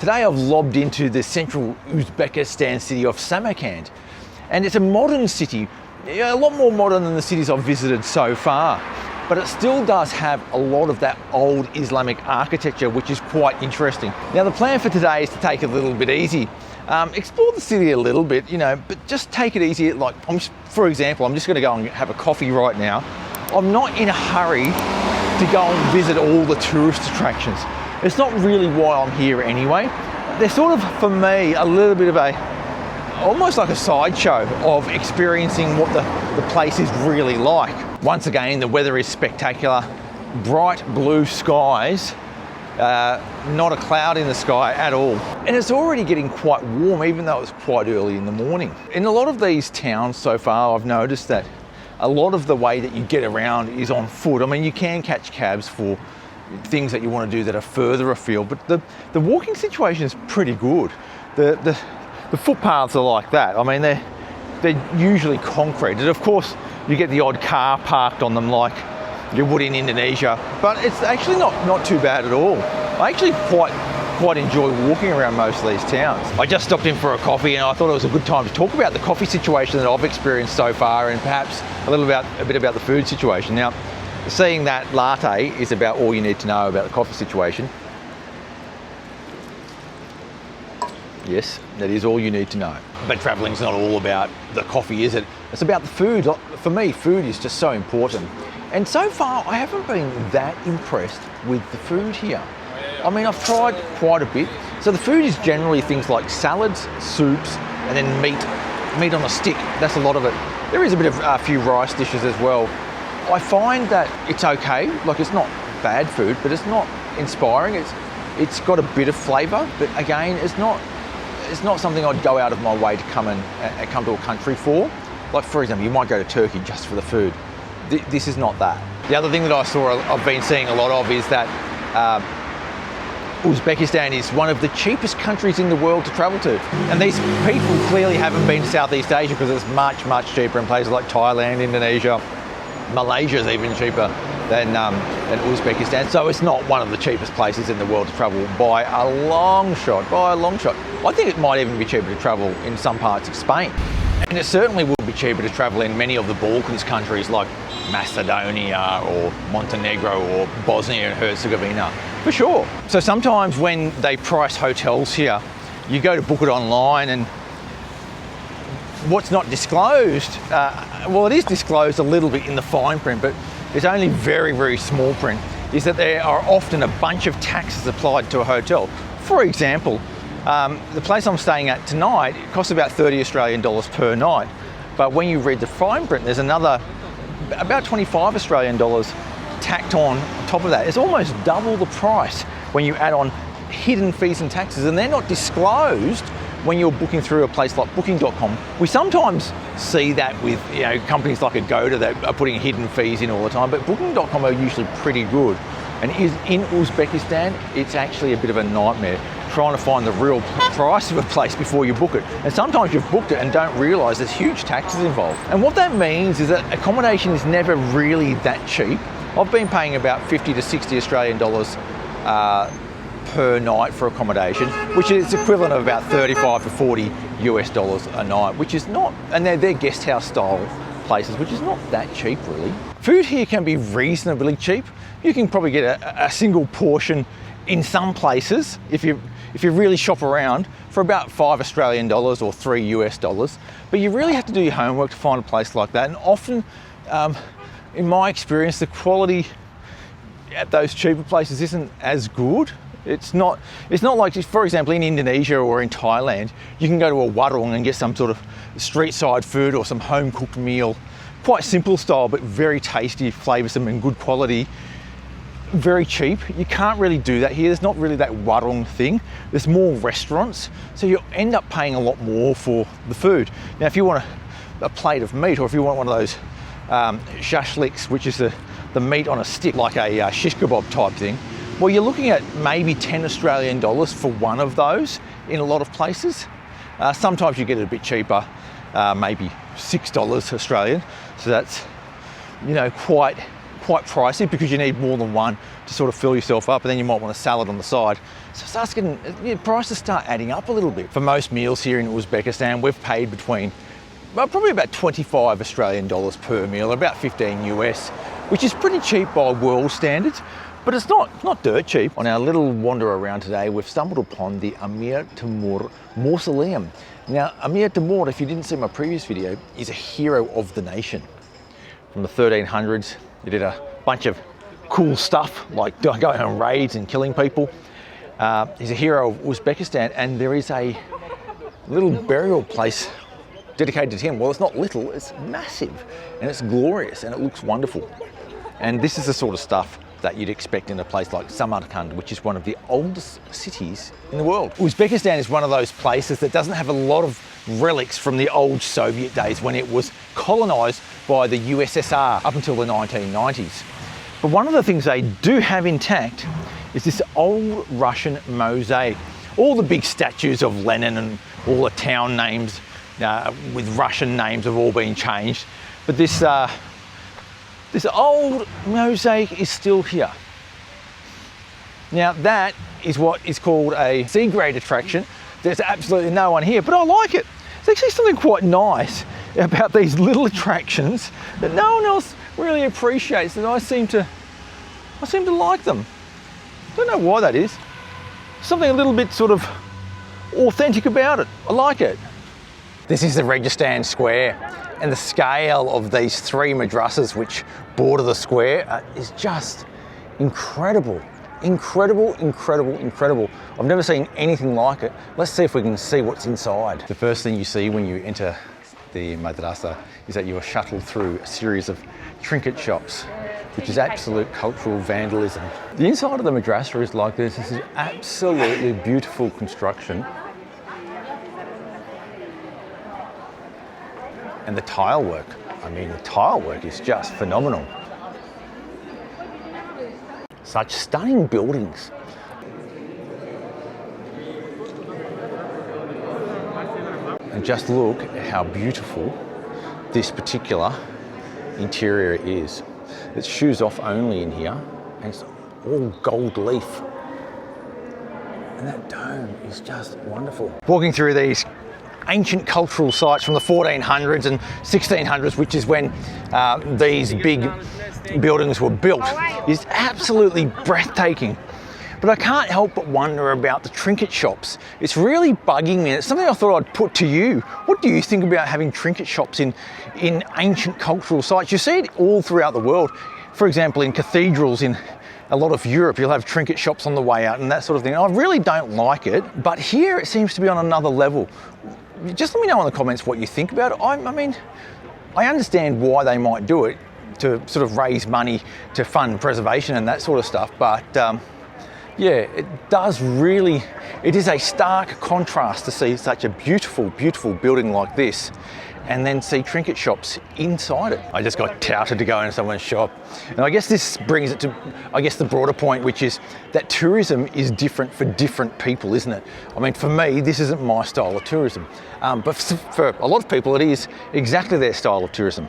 Today I've lobbed into the central Uzbekistan city of Samarkand, and it's a modern city, a lot more modern than the cities I've visited so far, but it still does have a lot of that old Islamic architecture, which is quite interesting. Now the plan for today is to take it a little bit easy, explore the city a little bit, but just take it easy. Like, for example, I'm just going to go and have a coffee right now. I'm not in a hurry to go and visit all the tourist attractions. It's not really why I'm here anyway. They're sort of, for me, a little bit of almost like a sideshow of experiencing what the place is really like. Once again, the weather is spectacular. Bright blue skies, not a cloud in the sky at all. And it's already getting quite warm, even though it's quite early in the morning. In a lot of these towns so far, I've noticed that a lot of the way that you get around is on foot. I mean, you can catch cabs for things that you want to do that are further afield, but the walking situation is pretty good. The footpaths are like that. I mean, they're usually concrete, and of course you get the odd car parked on them like you would in Indonesia, but it's actually not too bad at all. I actually quite enjoy walking around most of these towns. I just stopped in for a coffee, and I thought it was a good time to talk about the coffee situation that I've experienced so far, and perhaps a bit about the food situation. Now, seeing that latte is about all you need to know about the coffee situation. Yes, that is all you need to know. But travelling's not all about the coffee, is it? It's about the food. For me, food is just so important. And so far, I haven't been that impressed with the food here. I mean, I've tried quite a bit. So the food is generally things like salads, soups, and then meat on a stick. That's a lot of it. There is a few rice dishes as well. I find that it's okay, like it's not bad food, but it's not inspiring. It's got a bit of flavour, but again, it's not something I'd go out of my way to come to a country for. Like, for example, you might go to Turkey just for the food. This is not that. The other thing that I've been seeing a lot of is that Uzbekistan is one of the cheapest countries in the world to travel to. And these people clearly haven't been to Southeast Asia, because it's much, much cheaper in places like Thailand, Indonesia. Malaysia is even cheaper than Uzbekistan. So it's not one of the cheapest places in the world to travel by a long shot, I think it might even be cheaper to travel in some parts of Spain. And it certainly will be cheaper to travel in many of the Balkans countries like Macedonia or Montenegro or Bosnia and Herzegovina, for sure. So sometimes when they price hotels here, you go to book it online, and what's not disclosed, well, it is disclosed a little bit in the fine print, but it's only very, very small print, is that there are often a bunch of taxes applied to a hotel. For example, the place I'm staying at tonight, it costs about 30 Australian dollars per night. But when you read the fine print, there's another about 25 Australian dollars tacked on top of that. It's almost double the price when you add on hidden fees and taxes, and they're not disclosed when you're booking through a place like booking.com. We sometimes see that with companies like Agoda that are putting hidden fees in all the time, but booking.com are usually pretty good. And in Uzbekistan, it's actually a bit of a nightmare trying to find the real price of a place before you book it. And sometimes you've booked it and don't realise there's huge taxes involved. And what that means is that accommodation is never really that cheap. I've been paying about 50 to 60 Australian dollars per night for accommodation, which is equivalent of about 35 to 40 US dollars a night, which is not, and they're guest house style places, which is not that cheap really. Food here can be reasonably cheap. You can probably get a single portion in some places if you really shop around for about 5 Australian dollars or 3 US dollars. But you really have to do your homework to find a place like that. And often, in my experience, the quality at those cheaper places isn't as good. It's not like, for example, in Indonesia or in Thailand, you can go to a warung and get some sort of street side food or some home cooked meal, quite simple style, but very tasty, flavoursome and good quality, very cheap. You can't really do that here. There's not really that warung thing. There's more restaurants, so you end up paying a lot more for the food. Now, if you want a plate of meat, or if you want one of those shashliks, which is the meat on a stick, like a shish kebab type thing, well, you're looking at maybe 10 Australian dollars for one of those in a lot of places. Sometimes you get it a bit cheaper, maybe $6 Australian. So that's, quite quite pricey because you need more than one to sort of fill yourself up, and then you might want a salad on the side. So it starts getting, prices start adding up a little bit. For most meals here in Uzbekistan, we've paid between, well, probably about 25 Australian dollars per meal, about 15 US, which is pretty cheap by world standards, but it's not dirt cheap. On our little wander around today, we've stumbled upon the Amir Temur mausoleum. Now, Amir Temur, if you didn't see my previous video, is a hero of the nation. From the 1300s, he did a bunch of cool stuff, like going on raids and killing people. He's a hero of Uzbekistan, and there is a little burial place dedicated to him. Well, it's not little, it's massive, and it's glorious, and it looks wonderful. And this is the sort of stuff that you'd expect in a place like Samarkand, which is one of the oldest cities in the world. Uzbekistan is one of those places that doesn't have a lot of relics from the old Soviet days when it was colonized by the USSR up until the 1990s. But one of the things they do have intact is this old Russian mosaic. All the big statues of Lenin and all the town names with Russian names have all been changed. But this old mosaic is still here. Now that is what is called a C-grade attraction. There's absolutely no one here, but I like it. There's actually something quite nice about these little attractions that no one else really appreciates, and I seem to like them. Don't know why that is. Something a little bit sort of authentic about it. I like it. This is the Registan Square, and the scale of these three madrasas which border the square is just incredible. Incredible, incredible, incredible. I've never seen anything like it. Let's see if we can see what's inside. The first thing you see when you enter the madrasa is that you are shuttled through a series of trinket shops, which is absolute cultural vandalism. The inside of the madrasa is like this. This is absolutely beautiful construction. And the tile work, the tile work is just phenomenal. Such stunning buildings. And just look at how beautiful this particular interior is. It's shoes off only in here, and it's all gold leaf. And that dome is just wonderful. Walking through these ancient cultural sites from the 1400s and 1600s, which is when these big buildings were built, is absolutely breathtaking. But I can't help but wonder about the trinket shops. It's really bugging me. It's something I thought I'd put to you. What do you think about having trinket shops in ancient cultural sites? You see it all throughout the world. For example, in cathedrals in a lot of Europe, you'll have trinket shops on the way out and that sort of thing. I really don't like it, but here it seems to be on another level. Just let me know in the comments what you think about it. I understand why they might do it, to sort of raise money to fund preservation and that sort of stuff, but yeah, it is a stark contrast to see such a beautiful, beautiful building like this and then see trinket shops inside it. I just got touted to go into someone's shop. And I guess this brings it to, the broader point, which is that tourism is different for different people, isn't it? For me, this isn't my style of tourism. But for a lot of people, it is exactly their style of tourism.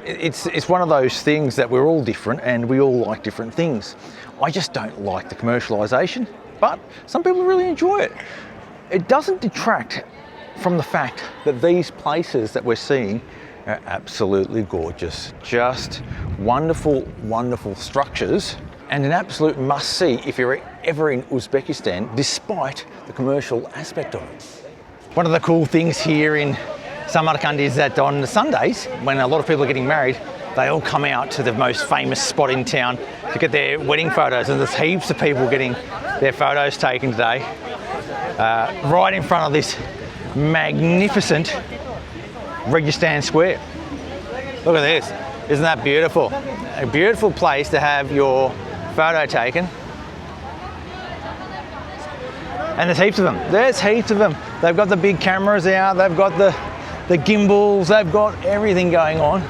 It's one of those things that we're all different and we all like different things. I just don't like the commercialisation, but some people really enjoy it. It doesn't detract from the fact that these places that we're seeing are absolutely gorgeous. Just wonderful, wonderful structures, and an absolute must-see if you're ever in Uzbekistan, despite the commercial aspect of it. One of the cool things here in Samarkand is that on Sundays, when a lot of people are getting married, they all come out to the most famous spot in town to get their wedding photos, and there's heaps of people getting their photos taken today, right in front of this magnificent Registan Square. Look at this, isn't that beautiful? A beautiful place to have your photo taken. And there's heaps of them, They've got the big cameras out, they've got the gimbals, they've got everything going on.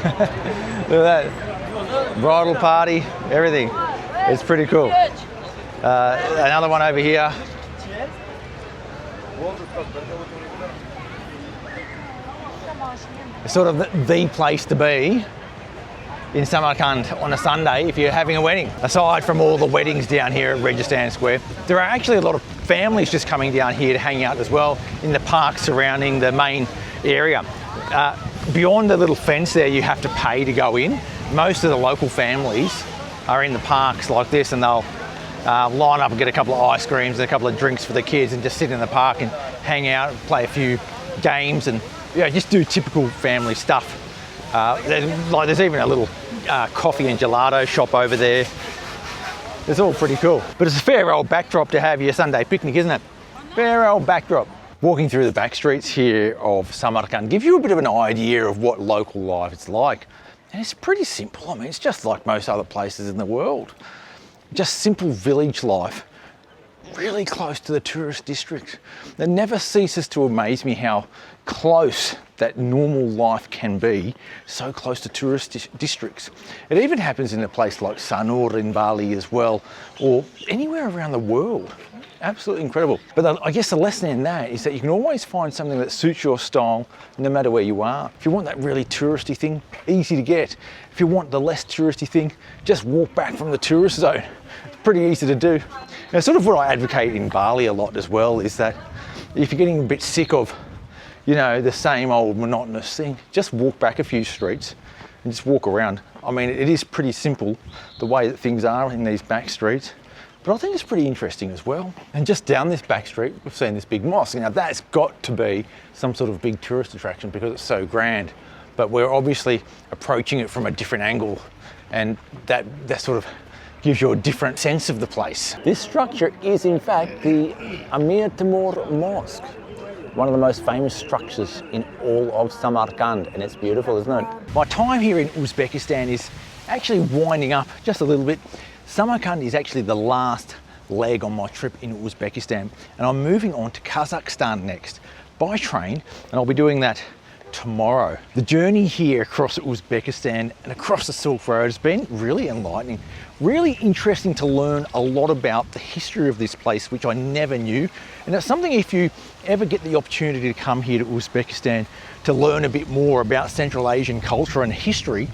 Look at that, bridal party, everything. It's pretty cool. Another one over here. It's sort of the place to be in Samarkand on a Sunday if you're having a wedding. Aside from all the weddings down here at Registan Square, there are actually a lot of families just coming down here to hang out as well in the park surrounding the main area. Beyond the little fence there, you have to pay to go in. Most of the local families are in the parks like this, and they'll line up and get a couple of ice creams and a couple of drinks for the kids and just sit in the park and hang out and play a few games and just do typical family stuff. There's even a little coffee and gelato shop over there. It's all pretty cool. But it's a fair old backdrop to have your Sunday picnic, isn't it? Fair old backdrop. Walking through the back streets here of Samarkand gives you a bit of an idea of what local life is like. And it's pretty simple. I mean, it's just like most other places in the world. Just simple village life, really close to the tourist district. It never ceases to amaze me how close that normal life can be, so close to tourist districts. It even happens in a place like Sanur in Bali as well, or anywhere around the world. Absolutely incredible. But I guess the lesson in that is that you can always find something that suits your style no matter where you are. If you want that really touristy thing, easy to get. If you want the less touristy thing, just walk back from the tourist zone. It's pretty easy to do. Now, sort of what I advocate in Bali a lot as well is that if you're getting a bit sick of, the same old monotonous thing, just walk back a few streets and just walk around. I mean, it is pretty simple the way that things are in these back streets. But I think it's pretty interesting as well. And just down this back street, we've seen this big mosque. Now that's got to be some sort of big tourist attraction because it's so grand. But we're obviously approaching it from a different angle, and that sort of gives you a different sense of the place. This structure is in fact the Amir Temur Mosque, one of the most famous structures in all of Samarkand, and it's beautiful, isn't it? My time here in Uzbekistan is actually winding up just a little bit. Samarkand is actually the last leg on my trip in Uzbekistan, and I'm moving on to Kazakhstan next by train, and I'll be doing that tomorrow. The journey here across Uzbekistan and across the Silk Road has been really enlightening, really interesting to learn a lot about the history of this place, which I never knew. And it's something, if you ever get the opportunity to come here to Uzbekistan to learn a bit more about Central Asian culture and history,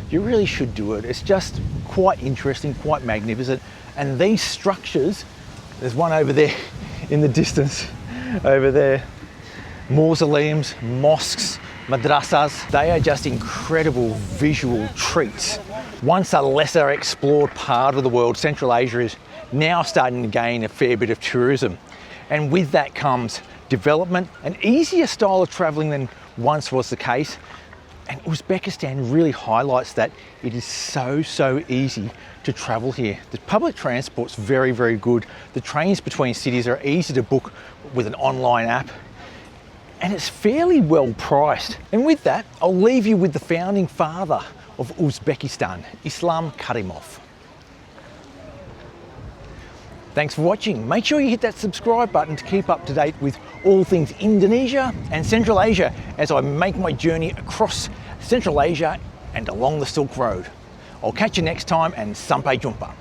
you really should do it. It's just quite interesting, quite magnificent. And these structures, there's one over there in the distance, over there, mausoleums, mosques, madrasas, they are just incredible visual treats. Once a lesser explored part of the world, Central Asia is now starting to gain a fair bit of tourism. And with that comes development, an easier style of traveling than once was the case. And Uzbekistan really highlights that it is so easy to travel here. The public transport's very, very good. The trains between cities are easy to book with an online app. And it's fairly well priced. And with that, I'll leave you with the founding father of Uzbekistan, Islam Karimov. Thanks for watching. Make sure you hit that subscribe button to keep up to date with all things Indonesia and Central Asia as I make my journey across Central Asia and along the Silk Road. I'll catch you next time, and Sampai Jumpa.